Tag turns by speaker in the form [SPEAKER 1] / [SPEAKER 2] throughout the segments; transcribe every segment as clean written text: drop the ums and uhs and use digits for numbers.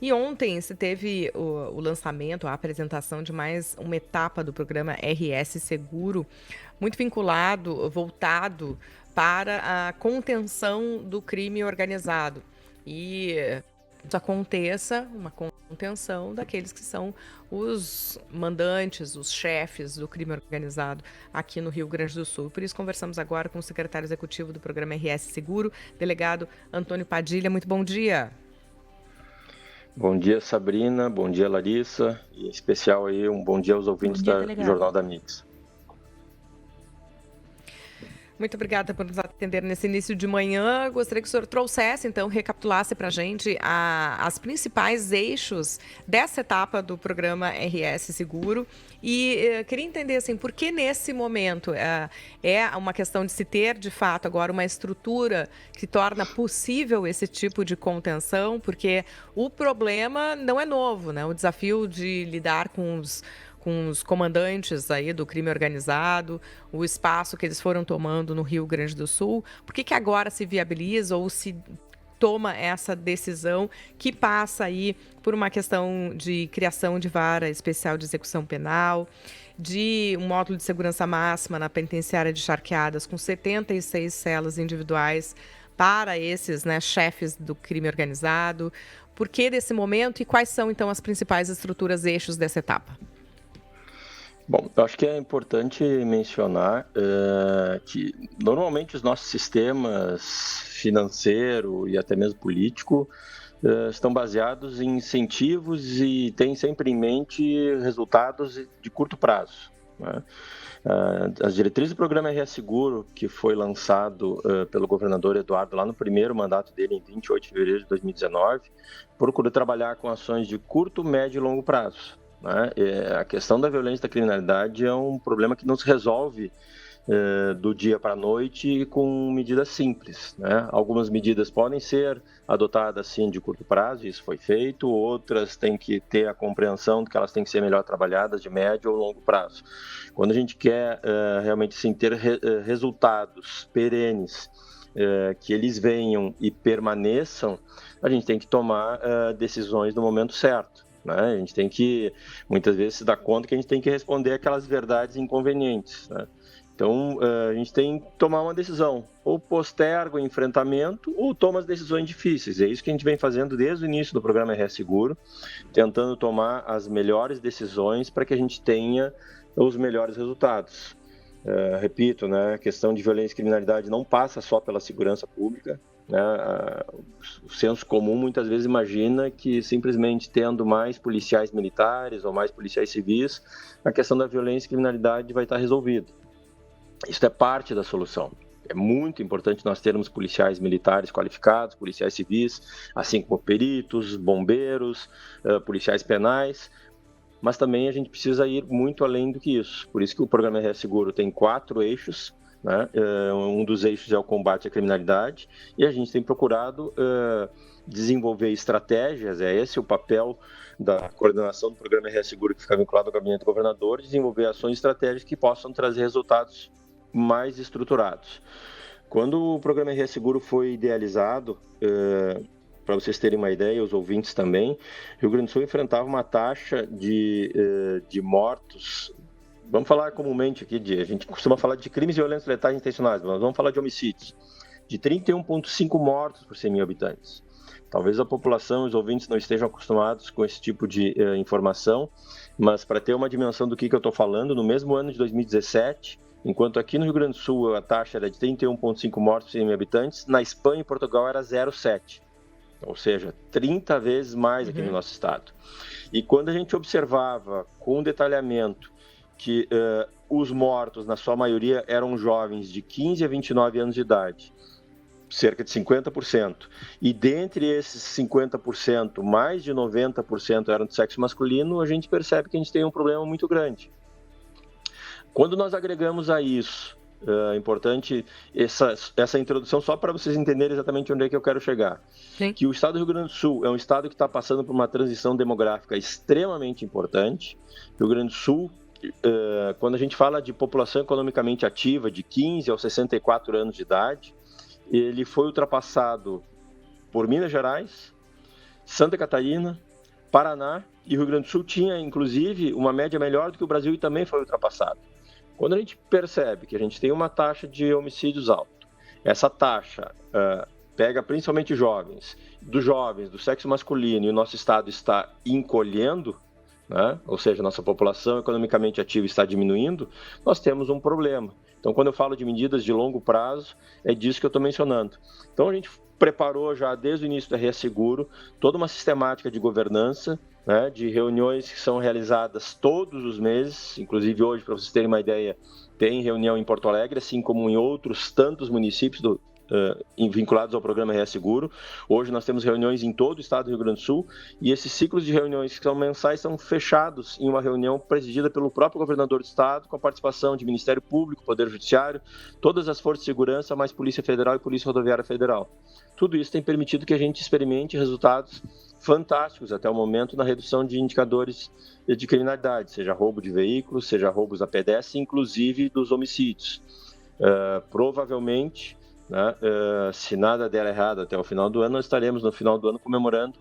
[SPEAKER 1] E ontem se teve o lançamento, a apresentação de mais uma etapa do programa RS Seguro, muito vinculado, voltado para a contenção do crime organizado. E isso aconteça, uma contenção daqueles que são os mandantes, os chefes do crime organizado aqui no Rio Grande do Sul. Por isso conversamos agora com o secretário executivo do programa RS Seguro, delegado Antônio Padilha. Muito bom dia.
[SPEAKER 2] Bom dia, Sabrina. Bom dia, Larissa. E em especial aí um bom dia aos ouvintes do Jornal da Mix.
[SPEAKER 1] Muito obrigada por nos atender nesse início de manhã. Gostaria que o senhor trouxesse, então, recapitulasse para a gente as principais eixos dessa etapa do programa RS Seguro. E queria entender, assim, por que nesse momento é uma questão de se ter, de fato, agora uma estrutura que torna possível esse tipo de contenção, porque o problema não é novo, né? O desafio de lidar com os comandantes aí do crime organizado, o espaço que eles foram tomando no Rio Grande do Sul. Por que agora se viabiliza ou se toma essa decisão que passa aí por uma questão de criação de vara especial de execução penal, de um módulo de segurança máxima na penitenciária de Charqueadas com 76 celas individuais para esses, né, chefes do crime organizado? Por que desse momento e quais são, então, as principais estruturas, eixos dessa etapa?
[SPEAKER 2] Bom, eu acho que é importante mencionar que normalmente os nossos sistemas financeiro e até mesmo político estão baseados em incentivos e têm sempre em mente resultados de curto prazo, né? As diretrizes do programa RS Seguro, que foi lançado pelo governador Eduardo lá no primeiro mandato dele, em 28 de fevereiro de 2019, procura trabalhar com ações de curto, médio e longo prazo. A questão da violência e da criminalidade é um problema que não se resolve do dia para a noite com medidas simples, né? Algumas medidas podem ser adotadas sim de curto prazo, isso foi feito, outras têm que ter a compreensão de que elas têm que ser melhor trabalhadas de médio ou longo prazo. Quando a gente quer realmente sim, ter resultados perenes, que eles venham e permaneçam, a gente tem que tomar decisões no momento certo. A gente tem que, muitas vezes, se dar conta que a gente tem que responder aquelas verdades inconvenientes, né? Então, a gente tem que tomar uma decisão, ou posterga o enfrentamento, ou toma as decisões difíceis. É isso que a gente vem fazendo desde o início do programa RS Seguro, tentando tomar as melhores decisões para que a gente tenha os melhores resultados. Repito, né, a questão de violência e criminalidade não passa só pela segurança pública, né? O senso comum muitas vezes imagina que simplesmente tendo mais policiais militares ou mais policiais civis, a questão da violência e criminalidade vai estar resolvida. Isso é parte da solução. É muito importante nós termos policiais militares qualificados, policiais civis, assim como peritos, bombeiros, policiais penais, mas também a gente precisa ir muito além do que isso. Por isso que o programa RS Seguro tem 4 eixos, né? Um dos eixos é o combate à criminalidade, e a gente tem procurado desenvolver estratégias, é esse o papel da coordenação do programa RS Seguro, que fica vinculado ao gabinete do governador, desenvolver ações estratégicas que possam trazer resultados mais estruturados. Quando o programa RS Seguro foi idealizado, para vocês terem uma ideia, os ouvintes também, Rio Grande do Sul enfrentava uma taxa de mortos. Vamos falar comumente aqui, a gente costuma falar de crimes violentos letais intencionais, mas vamos falar de homicídios, de 31,5 mortos por 100 mil habitantes. Talvez a população e os ouvintes não estejam acostumados com esse tipo de informação, mas para ter uma dimensão do que eu estou falando, no mesmo ano de 2017, enquanto aqui no Rio Grande do Sul a taxa era de 31,5 mortos por 100 mil habitantes, na Espanha e Portugal era 0,7. Ou seja, 30 vezes mais aqui no nosso estado. E quando a gente observava com detalhamento que os mortos, na sua maioria, eram jovens de 15 a 29 anos de idade, cerca de 50%, e dentre esses 50%, mais de 90% eram de sexo masculino, a gente percebe que a gente tem um problema muito grande. Quando nós agregamos a isso, é importante essa introdução só para vocês entenderem exatamente onde é que eu quero chegar.
[SPEAKER 1] Sim.
[SPEAKER 2] Que o estado do Rio Grande do Sul é um estado que está passando por uma transição demográfica extremamente importante. Rio Grande do Sul, quando a gente fala de população economicamente ativa, de 15 aos 64 anos de idade, ele foi ultrapassado por Minas Gerais, Santa Catarina, Paraná e Rio Grande do Sul tinha, inclusive, uma média melhor do que o Brasil e também foi ultrapassado. Quando a gente percebe que a gente tem uma taxa de homicídios alta, essa taxa pega principalmente jovens, do sexo masculino, e o nosso estado está encolhendo, né? Ou seja, nossa população economicamente ativa está diminuindo, nós temos um problema. Então, quando eu falo de medidas de longo prazo, é disso que eu estou mencionando. Então, a gente preparou já desde o início do RS Seguro toda uma sistemática de governança, né, de reuniões que são realizadas todos os meses, inclusive hoje, para vocês terem uma ideia, tem reunião em Porto Alegre, assim como em outros tantos municípios vinculados ao programa RS Seguro. Hoje nós temos reuniões em todo o estado do Rio Grande do Sul e esses ciclos de reuniões que são mensais são fechados em uma reunião presidida pelo próprio governador do estado, com a participação de Ministério Público, Poder Judiciário, todas as forças de segurança, mais Polícia Federal e Polícia Rodoviária Federal. Tudo isso tem permitido que a gente experimente resultados fantásticos até o momento na redução de indicadores de criminalidade, seja roubo de veículos, seja roubos a pedestre, inclusive dos homicídios. Provavelmente, né, se nada der errado até o final do ano, nós estaremos no final do ano comemorando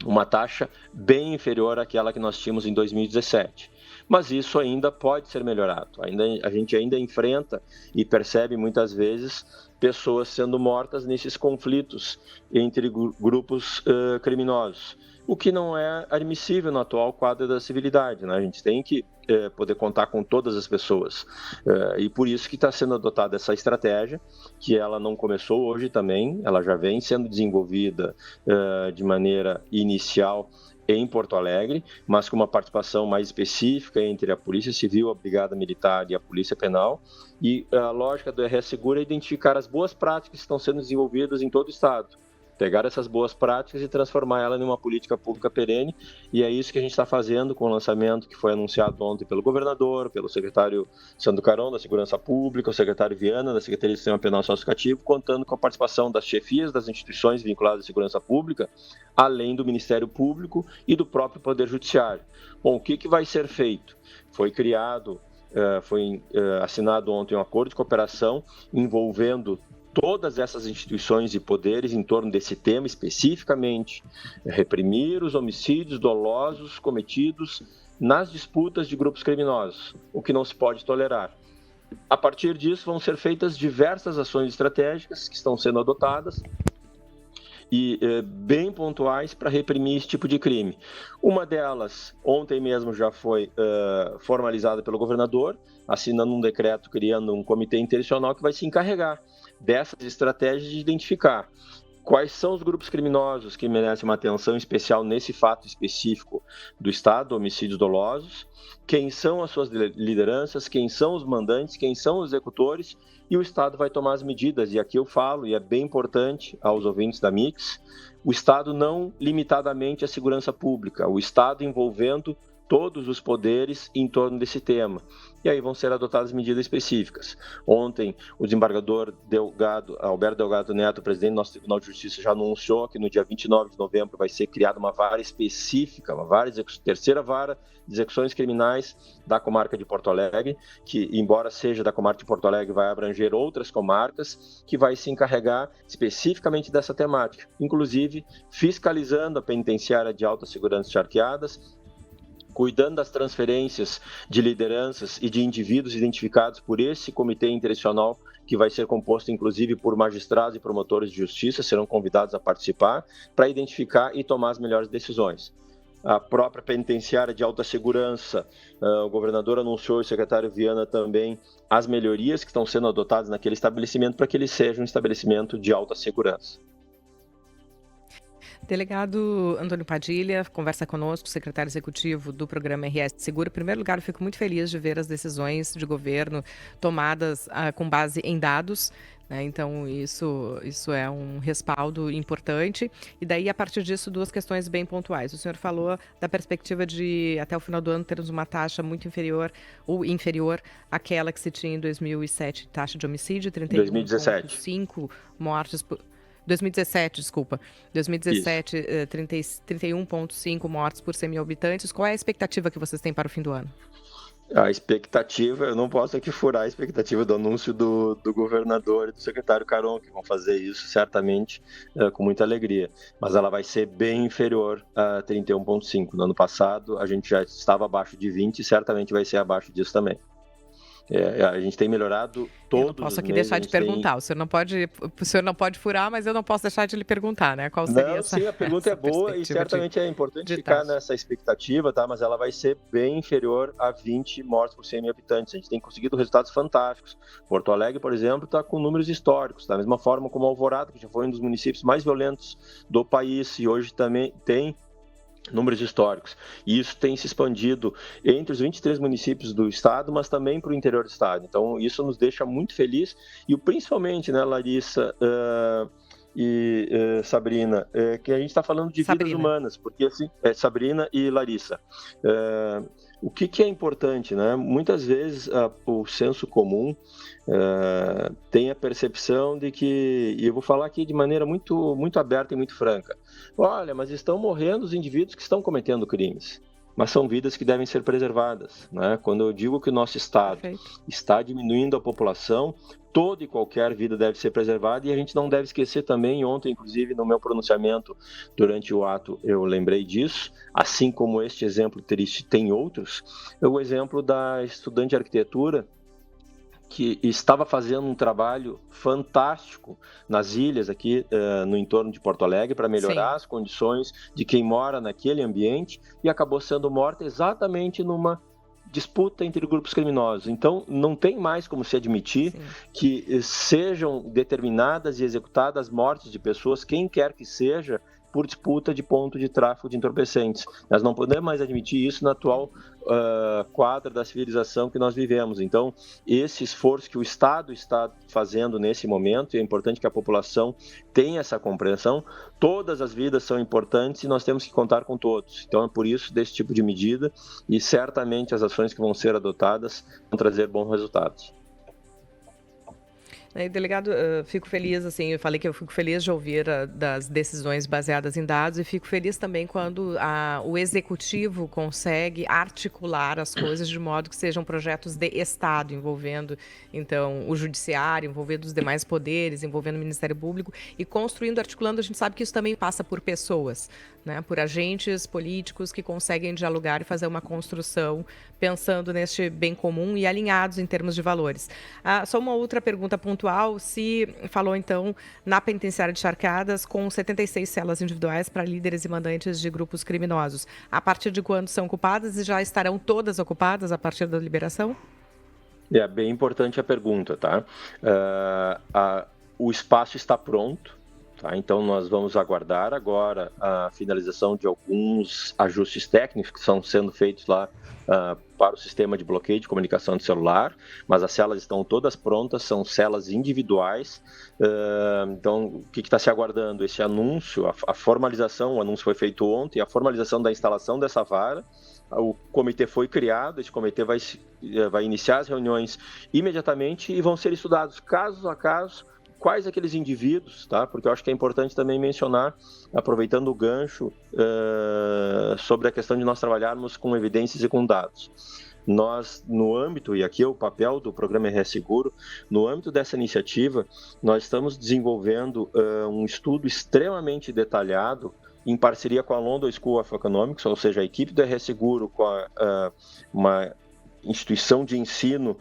[SPEAKER 2] uma taxa bem inferior àquela que nós tínhamos em 2017. Mas isso ainda pode ser melhorado. A gente ainda enfrenta e percebe muitas vezes pessoas sendo mortas nesses conflitos entre grupos criminosos, o que não é admissível no atual quadro da civilidade, né? A gente tem que poder contar com todas as pessoas. E por isso que está sendo adotada essa estratégia, que ela não começou hoje também, ela já vem sendo desenvolvida de maneira inicial em Porto Alegre, mas com uma participação mais específica entre a Polícia Civil, a Brigada Militar e a Polícia Penal. E a lógica do RS Seguro é identificar as boas práticas que estão sendo desenvolvidas em todo o estado. Pegar essas boas práticas e transformar ela em uma política pública perene, e é isso que a gente está fazendo com o lançamento que foi anunciado ontem pelo governador, pelo secretário Sandro Caron, da Segurança Pública, o secretário Viana, da Secretaria de Sistema Penal Socioeducativo, contando com a participação das chefias das instituições vinculadas à segurança pública, além do Ministério Público e do próprio Poder Judiciário. Bom, o que vai ser feito? Foi assinado ontem um acordo de cooperação envolvendo todas essas instituições e poderes em torno desse tema especificamente, reprimir os homicídios dolosos cometidos nas disputas de grupos criminosos, o que não se pode tolerar. A partir disso vão ser feitas diversas ações estratégicas que estão sendo adotadas e bem pontuais para reprimir esse tipo de crime. Uma delas, ontem mesmo já foi formalizada pelo governador, assinando um decreto criando um comitê interinstitucional que vai se encarregar dessas estratégias de identificar quais são os grupos criminosos que merecem uma atenção especial nesse fato específico do Estado, homicídios dolosos, quem são as suas lideranças, quem são os mandantes, quem são os executores, e o Estado vai tomar as medidas. E aqui eu falo, e é bem importante aos ouvintes da Mix, o Estado não limitadamente à segurança pública, o Estado envolvendo todos os poderes em torno desse tema. E aí vão ser adotadas medidas específicas. Ontem, o desembargador Alberto Delgado Neto, presidente do nosso Tribunal de Justiça, já anunciou que no dia 29 de novembro vai ser criada uma vara específica, terceira vara de execuções criminais da comarca de Porto Alegre, que, embora seja da comarca de Porto Alegre, vai abranger outras comarcas, que vai se encarregar especificamente dessa temática, inclusive fiscalizando a penitenciária de alta segurança charqueadas, cuidando das transferências de lideranças e de indivíduos identificados por esse comitê interinstitucional, que vai ser composto inclusive por magistrados e promotores de justiça, serão convidados a participar, para identificar e tomar as melhores decisões. A própria penitenciária de alta segurança, o governador anunciou, e o secretário Viana também, as melhorias que estão sendo adotadas naquele estabelecimento para que ele seja um estabelecimento de alta segurança.
[SPEAKER 1] Delegado Antônio Padilha, conversa conosco, secretário executivo do programa RS Seguro. Em primeiro lugar, eu fico muito feliz de ver as decisões de governo tomadas com base em dados, né? Então, isso é um respaldo importante. E daí, a partir disso, duas questões bem pontuais. O senhor falou da perspectiva de, até o final do ano, termos uma taxa muito inferior ou inferior àquela que se tinha em 2007, taxa de homicídio, 31,5 mortes por... 2017, desculpa. 2017, 31,5 mortes por 100 mil habitantes. Qual é a expectativa que vocês têm para o fim do ano?
[SPEAKER 2] A expectativa, eu não posso aqui furar a expectativa do anúncio do governador e do secretário Caron, que vão fazer isso certamente com muita alegria, mas ela vai ser bem inferior a 31,5. No ano passado a gente já estava abaixo de 20 e certamente vai ser abaixo disso também. A gente tem melhorado todos
[SPEAKER 1] eu não posso aqui deixar de perguntar. O senhor não pode furar, mas eu não posso deixar de lhe perguntar, né? Qual seria essa?
[SPEAKER 2] Sim, a pergunta é boa e certamente é importante ficar nessa expectativa, tá? Mas ela vai ser bem inferior a 20 mortes por 100 mil habitantes. A gente tem conseguido resultados fantásticos. Porto Alegre, por exemplo, está com números históricos, da mesma forma como Alvorada, que já foi um dos municípios mais violentos do país e hoje também tem números históricos. E isso tem se expandido entre os 23 municípios do estado, mas também para o interior do estado. Então, isso nos deixa muito felizes e principalmente, né, Larissa e Sabrina, que a gente está falando de vidas humanas, porque assim, Sabrina e Larissa. O que é importante, né? Muitas vezes o senso comum tem a percepção de que, e eu vou falar aqui de maneira muito, muito aberta e muito franca, olha, mas estão morrendo os indivíduos que estão cometendo crimes, mas são vidas que devem ser preservadas, né? Quando eu digo que o nosso estado está diminuindo a população, toda e qualquer vida deve ser preservada e a gente não deve esquecer também, ontem inclusive no meu pronunciamento durante o ato eu lembrei disso, assim como este exemplo triste tem outros, o exemplo da estudante de arquitetura que estava fazendo um trabalho fantástico nas ilhas aqui no entorno de Porto Alegre para melhorar as condições de quem mora naquele ambiente e acabou sendo morta exatamente numa disputa entre grupos criminosos. Então, não tem mais como se admitir que sejam determinadas e executadas mortes de pessoas, quem quer que seja, por disputa de ponto de tráfico de entorpecentes. Nós não podemos mais admitir isso na atual quadra da civilização que nós vivemos. Então, esse esforço que o Estado está fazendo nesse momento, e é importante que a população tenha essa compreensão, todas as vidas são importantes e nós temos que contar com todos. Então, é por isso desse tipo de medida e certamente as ações que vão ser adotadas vão trazer bons resultados.
[SPEAKER 1] Delegado, fico feliz, assim, eu falei que eu fico feliz de ouvir das decisões baseadas em dados e fico feliz também quando o executivo consegue articular as coisas de modo que sejam projetos de Estado, envolvendo, então, o judiciário, envolvendo os demais poderes, envolvendo o Ministério Público e construindo, articulando, a gente sabe que isso também passa por pessoas, né, por agentes políticos que conseguem dialogar e fazer uma construção pensando neste bem comum e alinhados em termos de valores. Só uma outra pergunta pontual. Se falou, então, na penitenciária de Charcadas, com 76 celas individuais para líderes e mandantes de grupos criminosos. A partir de quando são ocupadas e já estarão todas ocupadas a partir da liberação?
[SPEAKER 2] É bem importante a pergunta, tá? O espaço está pronto. Tá, então, nós vamos aguardar agora a finalização de alguns ajustes técnicos que estão sendo feitos lá para o sistema de bloqueio de comunicação de celular, mas as celas estão todas prontas, são celas individuais. Então, o que está se aguardando? Esse anúncio, a formalização, o anúncio foi feito ontem, a formalização da instalação dessa vara. O comitê foi criado, esse comitê vai iniciar as reuniões imediatamente e vão ser estudados caso a caso quais aqueles indivíduos, tá? Porque eu acho que é importante também mencionar, aproveitando o gancho, sobre a questão de nós trabalharmos com evidências e com dados. Nós, no âmbito, e aqui é o papel do programa RS Seguro, no âmbito dessa iniciativa, nós estamos desenvolvendo um estudo extremamente detalhado em parceria com a London School of Economics, ou seja, a equipe do RS Seguro com uma instituição de ensino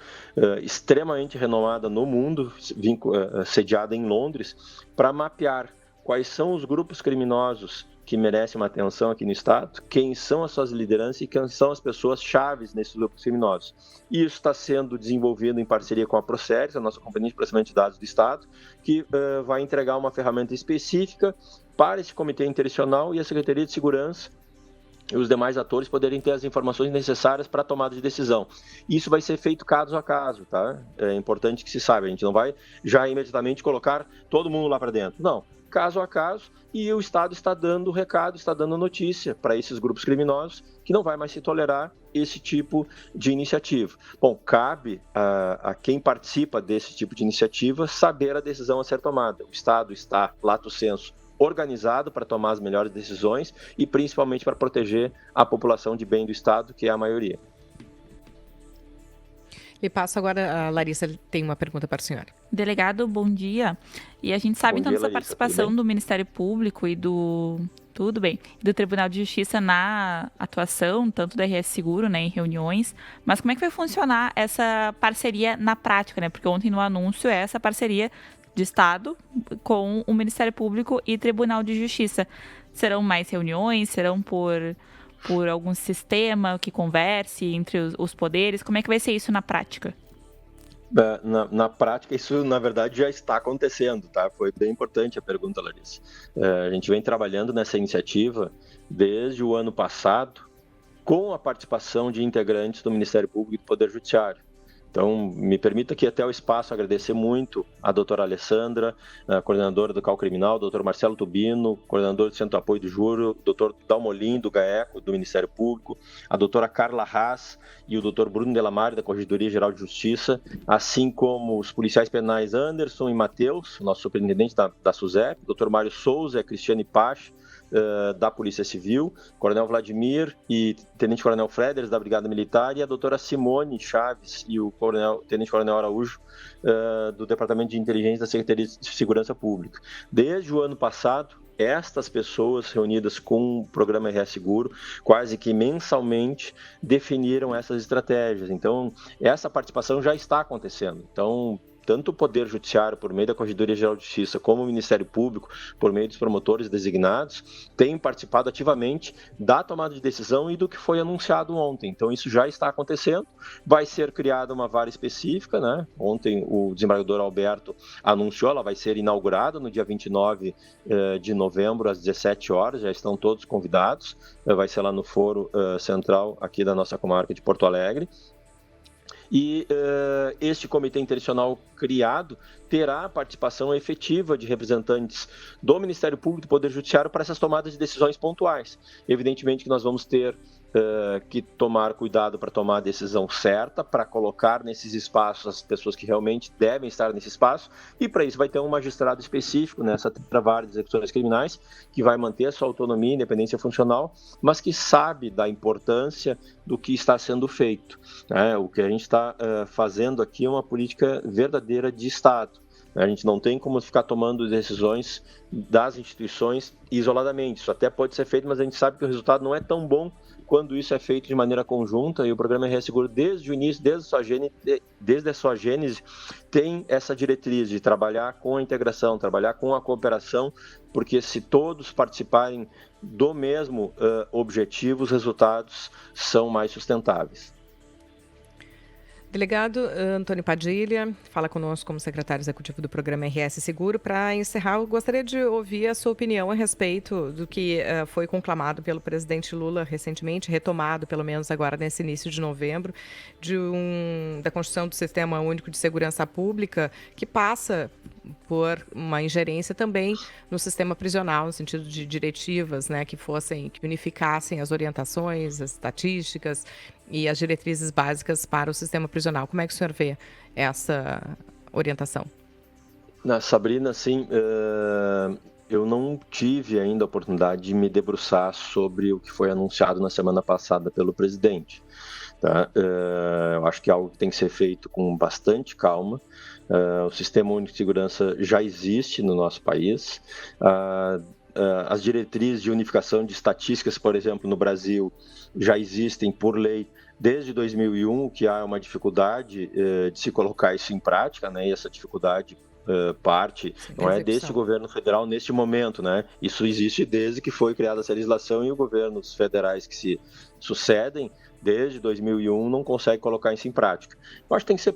[SPEAKER 2] extremamente renomada no mundo, sediada em Londres, para mapear quais são os grupos criminosos que merecem uma atenção aqui no Estado, quem são as suas lideranças e quem são as pessoas chaves nesses grupos criminosos. E isso está sendo desenvolvido em parceria com a Proceres, a nossa companhia de processamento de dados do Estado, que vai entregar uma ferramenta específica para esse comitê interinstitucional e a Secretaria de Segurança e os demais atores poderem ter as informações necessárias para a tomada de decisão. Isso vai ser feito caso a caso, tá? É importante que se saiba, a gente não vai já imediatamente colocar todo mundo lá para dentro. Não, caso a caso, e o Estado está dando o recado, está dando notícia para esses grupos criminosos que não vai mais se tolerar esse tipo de iniciativa. Bom, cabe a quem participa desse tipo de iniciativa saber a decisão a ser tomada. O Estado está, lato sensu, organizado para tomar as melhores decisões e principalmente para proteger a população de bem do Estado, que é a maioria.
[SPEAKER 1] E passo agora, a Larissa tem uma pergunta para o senhor.
[SPEAKER 3] Delegado, bom dia. E a gente sabe,
[SPEAKER 2] Bom
[SPEAKER 3] então,
[SPEAKER 2] dia,
[SPEAKER 3] dessa
[SPEAKER 2] Larissa,
[SPEAKER 3] participação do Ministério Público e do Tribunal de Justiça na atuação, tanto do RS Seguro, né, em reuniões. Mas como é que vai funcionar essa parceria na prática, né? Porque ontem no anúncio é essa parceria de Estado com o Ministério Público e Tribunal de Justiça. Serão mais reuniões? Serão por algum sistema que converse entre os poderes? Como é que vai ser isso na prática?
[SPEAKER 2] Na prática, isso, na verdade, já está acontecendo, tá? Foi bem importante a pergunta, Larissa. A gente vem trabalhando nessa iniciativa desde o ano passado, com a participação de integrantes do Ministério Público e do Poder Judiciário. Então, me permita aqui até o espaço agradecer muito a doutora Alessandra, a coordenadora do CAU Criminal, o doutor Marcelo Tubino, coordenador do Centro de Apoio do Júri, o doutor Dalmolin, do GAECO, do Ministério Público, a doutora Carla Haas e o doutor Bruno Delamare, da Corregedoria Geral de Justiça, assim como os policiais penais Anderson e Matheus, nosso superintendente da SUSEP, o doutor Mário Souza e a Cristiane Pache, da Polícia Civil, Coronel Vladimir e Tenente Coronel Freders, da Brigada Militar, e a doutora Simone Chaves e o Tenente Coronel Araújo, do Departamento de Inteligência da Secretaria de Segurança Pública. Desde o ano passado, estas pessoas reunidas com o programa RS Seguro, quase que mensalmente, definiram essas estratégias. Então, essa participação já está acontecendo. Então, tanto o Poder Judiciário, por meio da Corregedoria Geral de Justiça, como o Ministério Público, por meio dos promotores designados, têm participado ativamente da tomada de decisão e do que foi anunciado ontem. Então, isso já está acontecendo. Vai ser criada uma vara específica, né? Ontem, o desembargador Alberto anunciou, ela vai ser inaugurada no dia 29 de novembro, às 17 horas, já estão todos convidados. Vai ser lá no Foro Central, aqui da nossa comarca de Porto Alegre. E este comitê interinstitucional criado terá a participação efetiva de representantes do Ministério Público e do Poder Judiciário para essas tomadas de decisões pontuais. Evidentemente que nós vamos ter que tomar cuidado para tomar a decisão certa, para colocar nesses espaços as pessoas que realmente devem estar nesse espaço, e para isso vai ter um magistrado específico nessa vara de execuções criminais, que vai manter a sua autonomia e independência funcional, mas que sabe da importância do que está sendo feito. Né? O que a gente está fazendo aqui é uma política verdadeira de Estado. A gente não tem como ficar tomando decisões das instituições isoladamente. Isso até pode ser feito, mas a gente sabe que o resultado não é tão bom quando isso é feito de maneira conjunta, e o programa RS Seguro, desde o início, desde a sua gênese, tem essa diretriz de trabalhar com a integração, trabalhar com a cooperação, porque se todos participarem do mesmo objetivo, os resultados são mais sustentáveis.
[SPEAKER 1] Delegado Antônio Padilha, fala conosco como secretário executivo do programa RS Seguro. Para encerrar, eu gostaria de ouvir a sua opinião a respeito do que foi conclamado pelo presidente Lula recentemente, retomado pelo menos agora nesse início de novembro, da construção do Sistema Único de Segurança Pública, que passa por uma ingerência também no sistema prisional, no sentido de diretivas, né, que unificassem as orientações, as estatísticas e as diretrizes básicas para o sistema prisional. Como é que o senhor vê essa orientação?
[SPEAKER 2] Sabrina, sim, eu não tive ainda a oportunidade de me debruçar sobre o que foi anunciado na semana passada pelo presidente. Tá? Eu acho que é algo que tem que ser feito com bastante calma. O Sistema Único de Segurança já existe no nosso país. As diretrizes de unificação de estatísticas, por exemplo, no Brasil, já existem por lei desde 2001, que há uma dificuldade de se colocar isso em prática, né? E essa dificuldade parte não é deste governo federal neste momento, né? Isso existe desde que foi criada essa legislação, e os governos federais que se sucedem desde 2001 não conseguem colocar isso em prática. Eu acho que tem que ser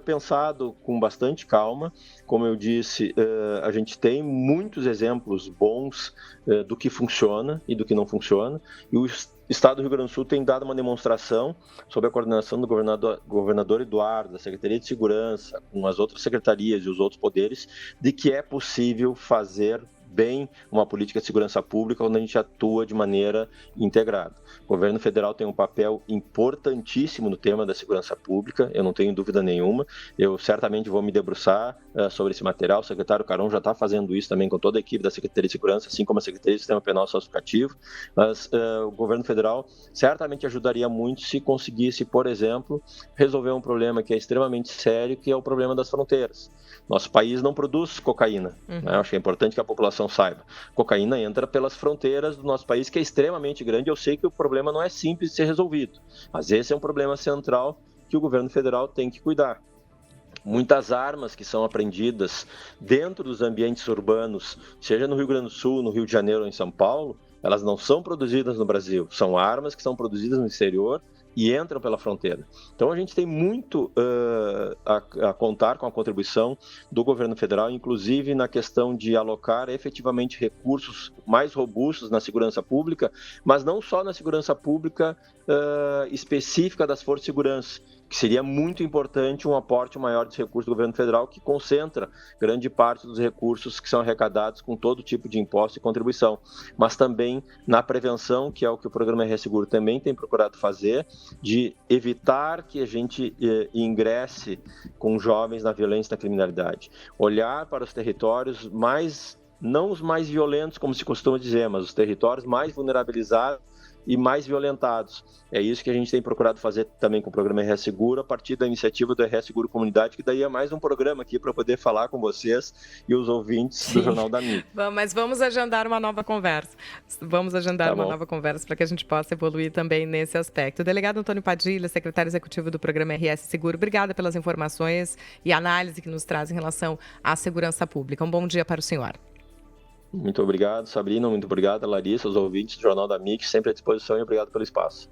[SPEAKER 2] pensado com bastante calma. Como eu disse, a gente tem muitos exemplos bons do que funciona e do que não funciona, e o Estado do Rio Grande do Sul tem dado uma demonstração, sob a coordenação do governador Eduardo, da Secretaria de Segurança, com as outras secretarias e os outros poderes, de que é possível fazer bem uma política de segurança pública quando a gente atua de maneira integrada. O governo federal tem um papel importantíssimo no tema da segurança pública, eu não tenho dúvida nenhuma. Eu certamente vou me debruçar sobre esse material. O secretário Caron já está fazendo isso também com toda a equipe da Secretaria de Segurança, assim como a Secretaria do Sistema Penal Socioeducativo. Mas o governo federal certamente ajudaria muito se conseguisse, por exemplo, resolver um problema que é extremamente sério, que é o problema das fronteiras. Nosso país não produz cocaína, né? Acho que é importante que a população saiba. Cocaína entra pelas fronteiras do nosso país, que é extremamente grande. Eu sei que o problema não é simples de ser resolvido, mas esse é um problema central que o governo federal tem que cuidar. Muitas armas que são apreendidas dentro dos ambientes urbanos, seja no Rio Grande do Sul, no Rio de Janeiro ou em São Paulo, elas não são produzidas no Brasil. São armas que são produzidas no exterior e entram pela fronteira. Então a gente tem muito a contar com a contribuição do governo federal, inclusive na questão de alocar efetivamente recursos mais robustos na segurança pública, mas não só na segurança pública específica das forças de segurança, que seria muito importante um aporte maior de recursos do governo federal, que concentra grande parte dos recursos que são arrecadados com todo tipo de imposto e contribuição, mas também na prevenção, que é o que o programa RS Seguro também tem procurado fazer, de evitar que a gente ingresse com jovens na violência e na criminalidade. Olhar para os territórios não os mais violentos, como se costuma dizer, mas os territórios mais vulnerabilizados e mais violentados. É isso que a gente tem procurado fazer também com o programa RS Seguro, a partir da iniciativa do RS Seguro Comunidade, que daí é mais um programa aqui para poder falar com vocês e os ouvintes do Jornal da MIC.
[SPEAKER 1] Mas vamos agendar uma nova conversa. Nova conversa para que a gente possa evoluir também nesse aspecto. O delegado Antônio Padilha, secretário executivo do programa RS Seguro, obrigada pelas informações e análise que nos traz em relação à segurança pública. Um bom dia para o senhor.
[SPEAKER 2] Muito obrigado, Sabrina. Muito obrigado, Larissa, os ouvintes do Jornal da MIC, sempre à disposição, e obrigado pelo espaço.